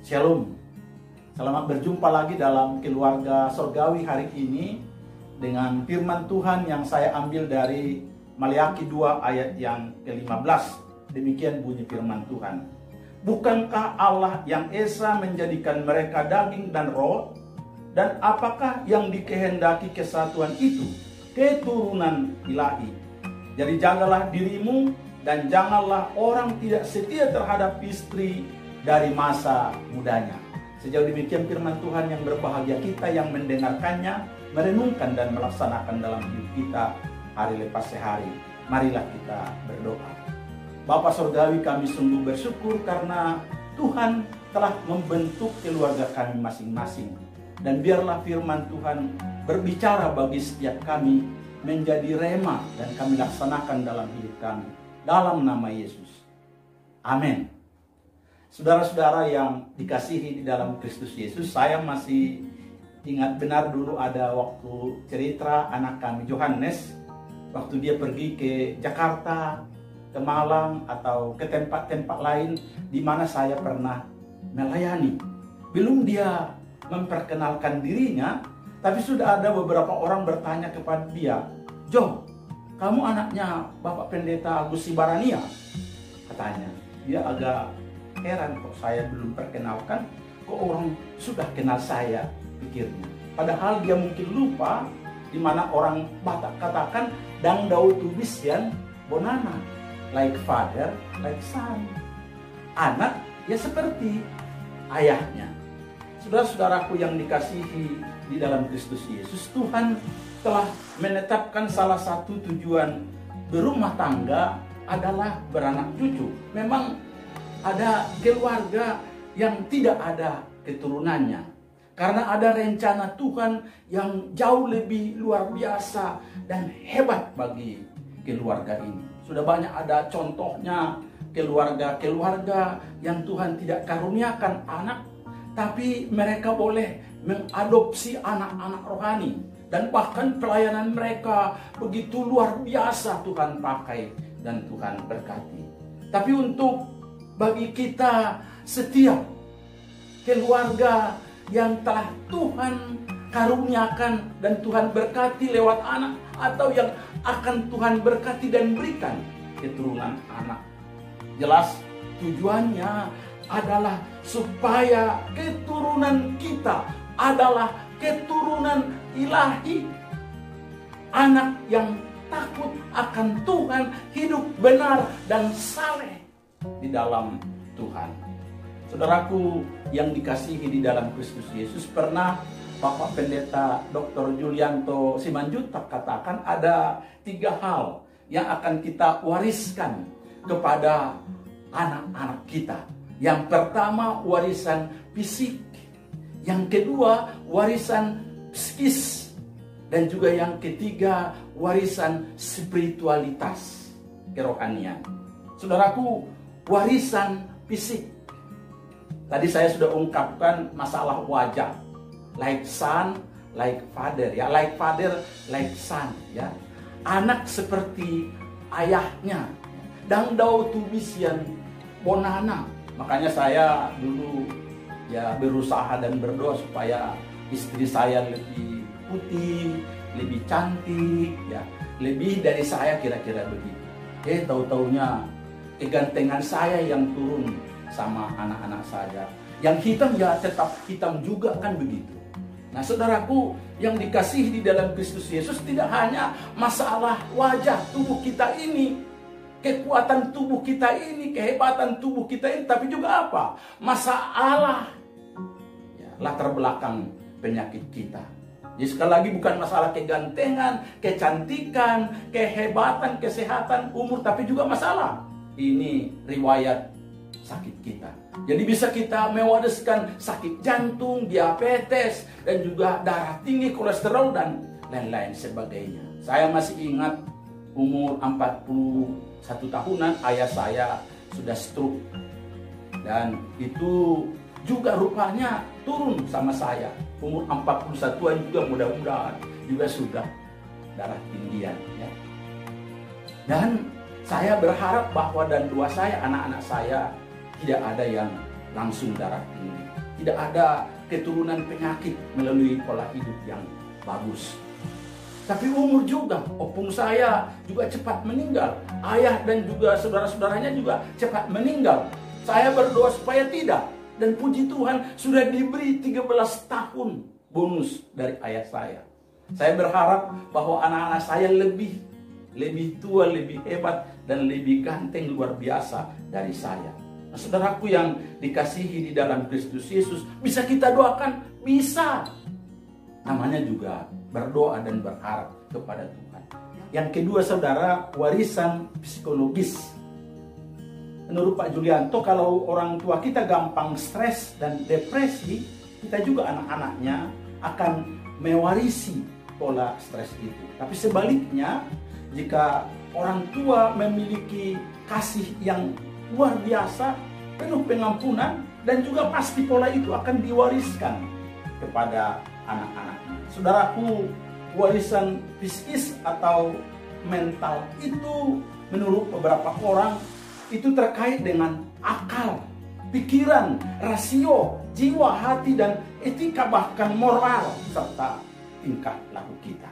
Shalom. Selamat berjumpa lagi dalam Keluarga Sorgawi hari ini dengan firman Tuhan yang saya ambil dari Maleakhi 2 ayat yang ke-15. Demikian bunyi firman Tuhan. Bukankah Allah yang esa menjadikan mereka daging dan roh? Dan apakah yang dikehendaki kesatuan itu? Keturunan ilahi. Jadi jagalah dirimu dan janganlah orang tidak setia terhadap istri dari masa mudanya. Sejauh demikian firman Tuhan yang berbahagia kita yang mendengarkannya, merenungkan dan melaksanakan dalam hidup kita hari lepas sehari. Marilah kita berdoa. Bapa Sorgawi, kami sungguh bersyukur karena Tuhan telah membentuk keluarga kami masing-masing. Dan biarlah firman Tuhan berbicara bagi setiap kami menjadi rema dan kami laksanakan dalam hidup kami. Dalam nama Yesus. Amin. Saudara-saudara yang dikasihi di dalam Kristus Yesus, saya masih ingat benar dulu ada waktu cerita anak kami Johannes, waktu dia pergi ke Jakarta, ke Malang, atau ke tempat-tempat lain di mana saya pernah melayani. Belum dia memperkenalkan dirinya, tapi sudah ada beberapa orang bertanya kepada dia, "Jo, kamu anaknya Bapak Pendeta Agus Sibarania?" Katanya. Dia agak heran, kok saya belum perkenalkan, kok orang sudah kenal saya, pikirnya. Padahal dia mungkin lupa di mana orang Batak katakan dang dau tubisyan bonana, like father, like son. Anak ya seperti ayahnya. Saudara-saudaraku yang dikasihi di dalam Kristus Yesus, Tuhan telah menetapkan salah satu tujuan berumah tangga adalah beranak cucu. Memang ada keluarga yang tidak ada keturunannya, karena ada rencana Tuhan yang jauh lebih luar biasa dan hebat bagi keluarga ini. Sudah banyak ada contohnya keluarga-keluarga yang Tuhan tidak karuniakan anak, tapi mereka boleh mengadopsi anak-anak rohani. Dan bahkan pelayanan mereka begitu luar biasa Tuhan pakai dan Tuhan berkati. Tapi untuk bagi kita setiap keluarga yang telah Tuhan karuniakan dan Tuhan berkati lewat anak, atau yang akan Tuhan berkati dan berikan keturunan anak, jelas tujuannya adalah supaya keturunan kita adalah keturunan ilahi, anak yang takut akan Tuhan, hidup benar dan saleh di dalam Tuhan. Saudaraku yang dikasihi di dalam Kristus Yesus, pernah Bapak Pendeta Dr. Julianto Simanjuntak katakan ada 3 hal yang akan kita wariskan kepada anak-anak kita. Yang pertama, warisan fisik. Yang kedua, warisan psikis. Dan juga yang ketiga, warisan spiritualitas, kerohanian. Saudaraku, warisan fisik. Tadi saya sudah ungkapkan masalah wajah. Like son, like father, ya. Like father, like son, ya. Anak seperti ayahnya. Dang dau tubisyan bonana. Makanya saya dulu ya berusaha dan berdoa supaya istri saya lebih putih, lebih cantik, ya. Lebih dari saya, kira-kira begitu. Tahu-taunya kegantengan saya yang turun sama anak-anak saya. Yang hitam ya tetap hitam juga, kan begitu. Nah, saudaraku yang dikasihi di dalam Kristus Yesus, tidak hanya masalah wajah tubuh kita ini, kekuatan tubuh kita ini, kehebatan tubuh kita ini, tapi juga apa? Masalah ya, latar belakang penyakit kita. Jadi sekali lagi bukan masalah kegantengan, kecantikan, kehebatan, kesehatan, umur, tapi juga masalah ini riwayat sakit kita. Jadi bisa kita mewariskan sakit jantung, diabetes, dan juga darah tinggi, kolesterol, dan lain-lain sebagainya. Saya masih ingat umur 41 tahunan ayah saya sudah stroke. Dan itu juga rupanya turun sama saya. Umur 41-an juga mudah-mudahan juga sudah darah tinggian, ya. Dan saya berharap bahwa dan dua saya, anak-anak saya, tidak ada yang langsung darah tinggi. tidak ada keturunan penyakit melalui pola hidup yang bagus. Tapi umur juga, opung saya juga cepat meninggal. Ayah dan juga saudara-saudaranya juga cepat meninggal. Saya berdoa supaya tidak. Dan puji Tuhan sudah diberi 13 tahun bonus dari ayah saya. Saya berharap bahwa anak-anak saya lebih tua, lebih hebat, dan lebih ganteng luar biasa dari saya. Nah, saudaraku yang dikasihi di dalam Kristus Yesus, bisa kita doakan? Bisa. Namanya juga berdoa dan berharap kepada Tuhan. Yang kedua saudara, warisan psikologis. Menurut Pak Julianto, kalau orang tua kita gampang stres dan depresi, kita juga anak-anaknya akan mewarisi pola stres itu. Tapi sebaliknya, jika orang tua memiliki kasih yang luar biasa, penuh pengampunan, dan juga pasti pola itu akan diwariskan kepada anak-anaknya. Saudaraku, warisan psikis atau mental itu menurut beberapa orang itu terkait dengan akal, pikiran, rasio, jiwa, hati, dan etika, bahkan moral, serta tingkah laku kita.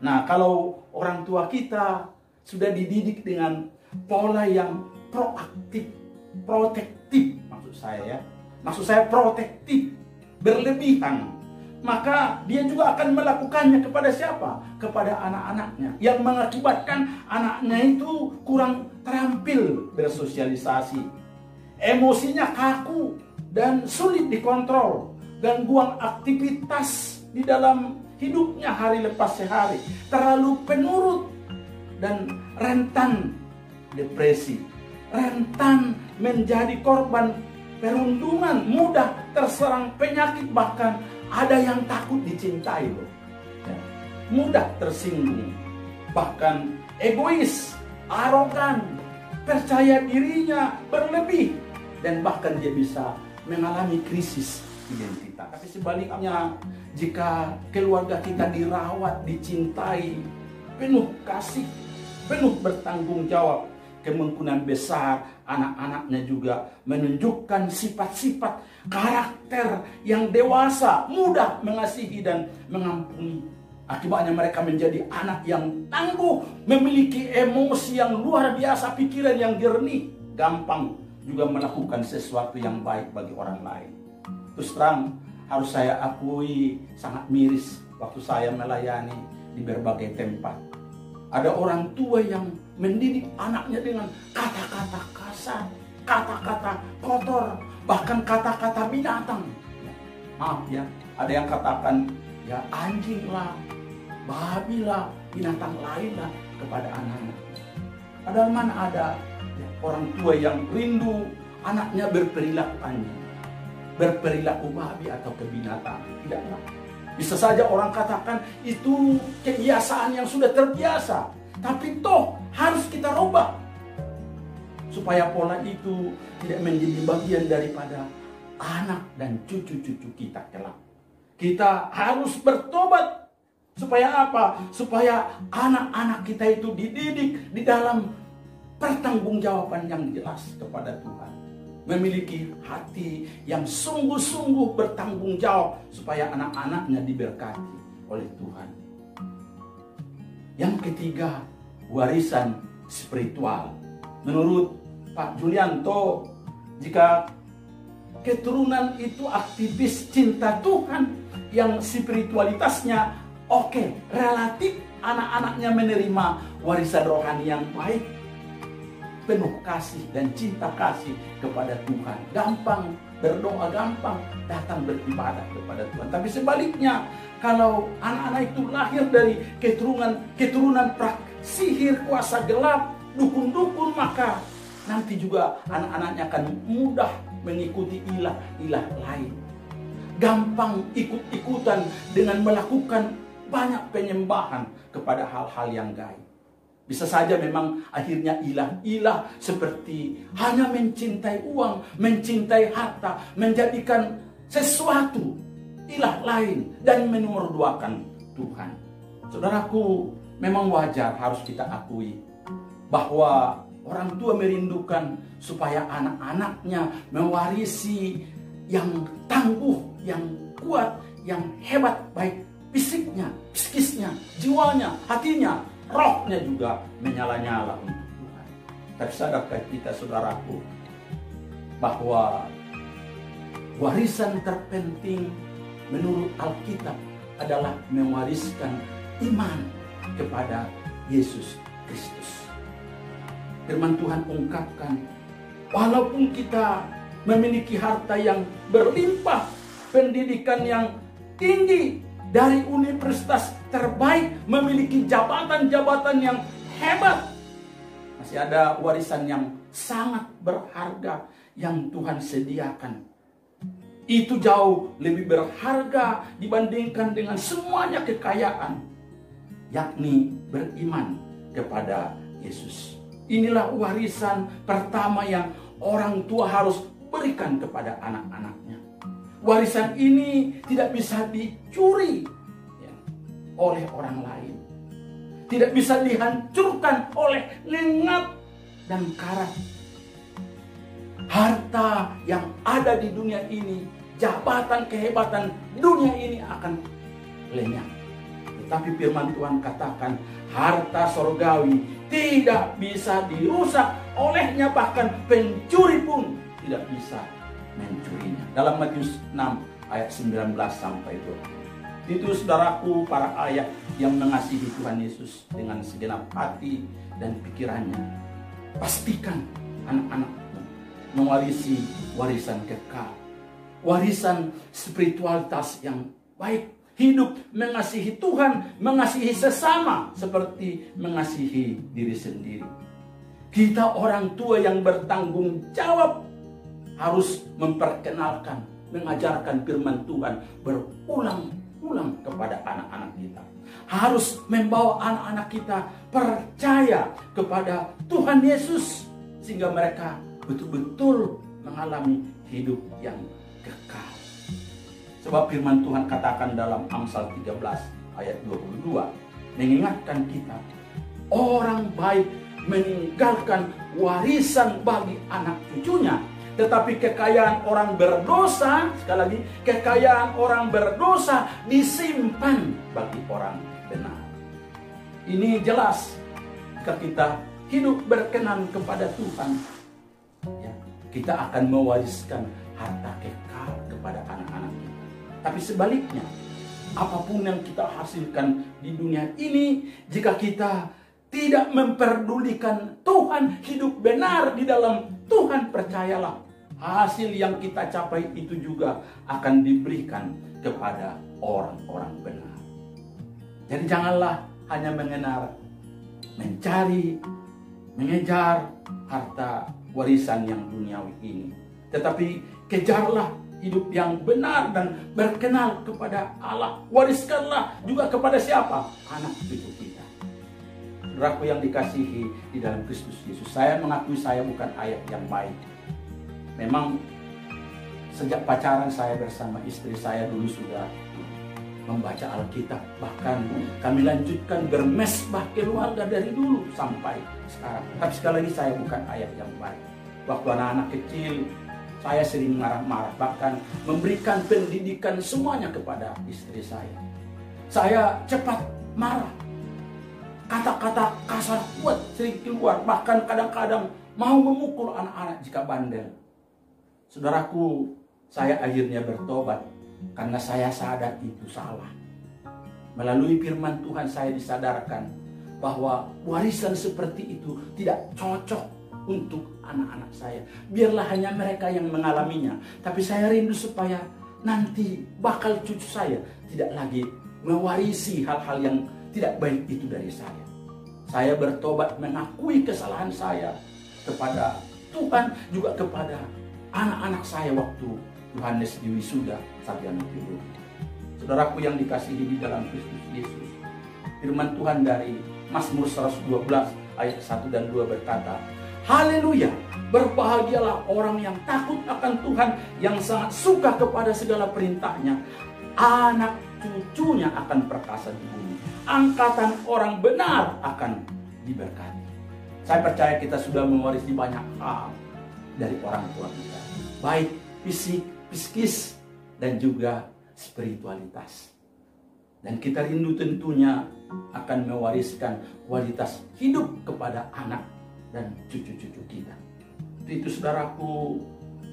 Nah, kalau orang tua kita sudah dididik dengan pola yang proaktif, protektif, maksud saya protektif, berlebihan, maka dia juga akan melakukannya kepada siapa? Kepada anak-anaknya, yang mengakibatkan anaknya itu kurang terampil bersosialisasi, emosinya kaku dan sulit dikontrol, gangguan aktivitas di dalam hidupnya hari lepas sehari, terlalu penurut, dan rentan depresi, rentan menjadi korban perundungan, mudah terserang penyakit, bahkan ada yang takut dicintai loh. Ya. Mudah tersinggung, bahkan egois, arogan, percaya dirinya berlebih, dan bahkan dia bisa mengalami krisis identitas. Tapi sebaliknya, jika keluarga kita dirawat, dicintai, penuh kasih, penuh bertanggung jawab, kemungkinan besar anak-anaknya juga menunjukkan sifat-sifat karakter yang dewasa, mudah mengasihi dan mengampuni. Akibatnya mereka menjadi anak yang tangguh, memiliki emosi yang luar biasa, pikiran yang jernih, gampang juga melakukan sesuatu yang baik bagi orang lain. Terus terang, harus saya akui sangat miris waktu saya melayani di berbagai tempat. Ada orang tua yang mendidik anaknya dengan kata-kata kasar, kata-kata kotor, bahkan kata-kata binatang. Maaf ya, ada yang katakan ya anjing lah, babi lah, binatang lain lah kepada anak-anak. Padahal mana ada ya, orang tua yang rindu anaknya berperilaku anjing, berperilaku babi atau binatang. Tidaklah. Bisa saja orang katakan itu kebiasaan yang sudah terbiasa. Tapi toh harus kita rubah. Supaya pola itu tidak menjadi bagian daripada anak dan cucu-cucu kita kelak. Kita harus bertobat. Supaya apa? Supaya anak-anak kita itu dididik di dalam pertanggungjawaban yang jelas kepada Tuhan. Memiliki hati yang sungguh-sungguh bertanggung jawab supaya anak-anaknya diberkati oleh Tuhan. Yang ketiga, warisan spiritual. Menurut Pak Julianto, jika keturunan itu aktivis cinta Tuhan yang spiritualitasnya oke, relatif anak-anaknya menerima warisan rohani yang baik, penuh kasih dan cinta kasih kepada Tuhan, gampang berdoa, gampang datang beribadah kepada Tuhan. Tapi sebaliknya, kalau anak-anak itu lahir dari keturunan sihir, kuasa gelap, dukun-dukun, maka nanti juga anak-anaknya akan mudah mengikuti ilah-ilah lain. Gampang ikut-ikutan dengan melakukan banyak penyembahan kepada hal-hal yang gaib. Bisa saja memang akhirnya ilah-ilah seperti hanya mencintai uang, mencintai harta, menjadikan sesuatu ilah lain dan menomorduakan Tuhan. Saudaraku, memang wajar harus kita akui bahwa orang tua merindukan supaya anak-anaknya mewarisi yang tangguh, yang kuat, yang hebat, baik fisiknya, psikisnya, jiwanya, hatinya, rohnya juga menyala-nyala untuk Tuhan. Tapi sadarkah kita, saudaraku, bahwa warisan terpenting menurut Alkitab adalah mewariskan iman kepada Yesus Kristus. Firman Tuhan ungkapkan, walaupun kita memiliki harta yang berlimpah, pendidikan yang tinggi, dari universitas terbaik, memiliki jabatan-jabatan yang hebat, masih ada warisan yang sangat berharga yang Tuhan sediakan. Itu jauh lebih berharga dibandingkan dengan semuanya kekayaan, yakni beriman kepada Yesus. Inilah warisan pertama yang orang tua harus berikan kepada anak-anaknya. Warisan ini tidak bisa dicuri oleh orang lain. Tidak bisa dihancurkan oleh nengat dan karat. Harta yang ada di dunia ini, jabatan, kehebatan dunia ini akan lenyap. Tetapi firman Tuhan katakan, harta sorgawi tidak bisa dirusak olehnya, bahkan pencuri pun tidak bisa mencurinya. Dalam Matius 6 ayat 19 sampai 20. Itu saudaraku, para ayah yang mengasihi Tuhan Yesus dengan segenap hati dan pikirannya, pastikan anak-anakmu mewarisi warisan kekal, warisan spiritualitas yang baik, hidup mengasihi Tuhan, mengasihi sesama seperti mengasihi diri sendiri. Kita orang tua yang bertanggung jawab harus memperkenalkan, mengajarkan firman Tuhan berulang-ulang kepada anak-anak kita. Harus membawa anak-anak kita percaya kepada Tuhan Yesus, sehingga mereka betul-betul mengalami hidup yang kekal. Sebab firman Tuhan katakan dalam Amsal 13 ayat 22, mengingatkan kita, orang baik meninggalkan warisan bagi anak cucunya, tetapi kekayaan orang berdosa, sekali lagi, kekayaan orang berdosa disimpan bagi orang benar. Ini jelas, jika kita hidup berkenan kepada Tuhan, ya, kita akan mewariskan harta kekal kepada anak-anak kita. Tapi sebaliknya, apapun yang kita hasilkan di dunia ini, jika kita tidak memperdulikan Tuhan, hidup benar di dalam Tuhan, percayalah, hasil yang kita capai itu juga akan diberikan kepada orang-orang benar. Jadi janganlah hanya mencari, mengejar harta warisan yang duniawi ini, tetapi kejarlah hidup yang benar dan berkenan kepada Allah. Wariskanlah juga kepada siapa? Anak cucu kita. Saudaraku yang dikasihi di dalam Kristus Yesus, saya mengakui saya bukan ayah yang baik. Memang sejak pacaran saya bersama istri saya dulu sudah membaca Alkitab. Bahkan kami lanjutkan bermesbah keluarga dari dulu sampai sekarang. Tapi sekali lagi saya bukan ayah yang baik. Waktu anak-anak kecil saya sering marah-marah, bahkan memberikan pendidikan semuanya kepada istri saya. Saya cepat marah. Kata-kata kasar kuat sering keluar, bahkan kadang-kadang mau memukul anak-anak jika bandel. Saudaraku, saya akhirnya bertobat karena saya sadar itu salah. Melalui firman Tuhan saya disadarkan bahwa warisan seperti itu tidak cocok untuk anak-anak saya. Biarlah hanya mereka yang mengalaminya. Tapi saya rindu supaya nanti bakal cucu saya tidak lagi mewarisi hal-hal yang tidak baik itu dari saya. Saya bertobat, mengakui kesalahan saya kepada Tuhan, juga kepada anak-anak saya waktu Yohanes diwisuda sarjana teologi. Saudaraku yang dikasihi di dalam Kristus Yesus, firman Tuhan dari Mazmur 112 ayat 1 dan 2 berkata, haleluya, berbahagialah orang yang takut akan Tuhan, yang sangat suka kepada segala perintahnya. Anak cucunya akan perkasa di bumi, angkatan orang benar akan diberkati. Saya percaya kita sudah mewarisi banyak hal dari orang tua kita, baik fisik, psikis, dan juga spiritualitas. Dan kita rindu tentunya akan mewariskan kualitas hidup kepada anak dan cucu-cucu kita. Itu saudaraku,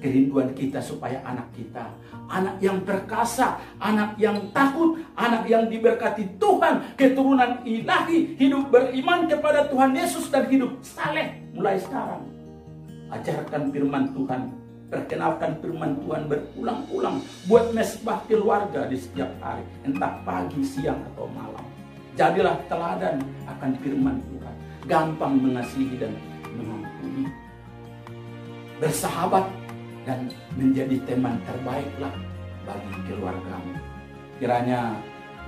kerinduan kita supaya anak kita, anak yang perkasa, anak yang takut, anak yang diberkati Tuhan, keturunan ilahi, hidup beriman kepada Tuhan Yesus dan hidup saleh mulai sekarang. Ajarkan firman Tuhan, perkenalkan firman Tuhan berulang-ulang, buat mesbah keluarga di setiap hari, entah pagi, siang, atau malam. Jadilah teladan akan firman Tuhan, gampang mengasihi dan mengampuni, bersahabat, dan menjadi teman terbaiklah bagi keluargamu. Kiranya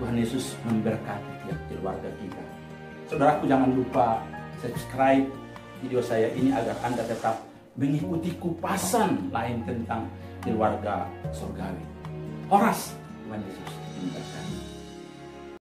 Tuhan Yesus memberkati tiap keluarga kita. Saudaraku, jangan lupa subscribe video saya ini agar Anda tetap mengikuti kupasan lain tentang keluarga surgawi. Horas, Tuhan Yesus memberkati.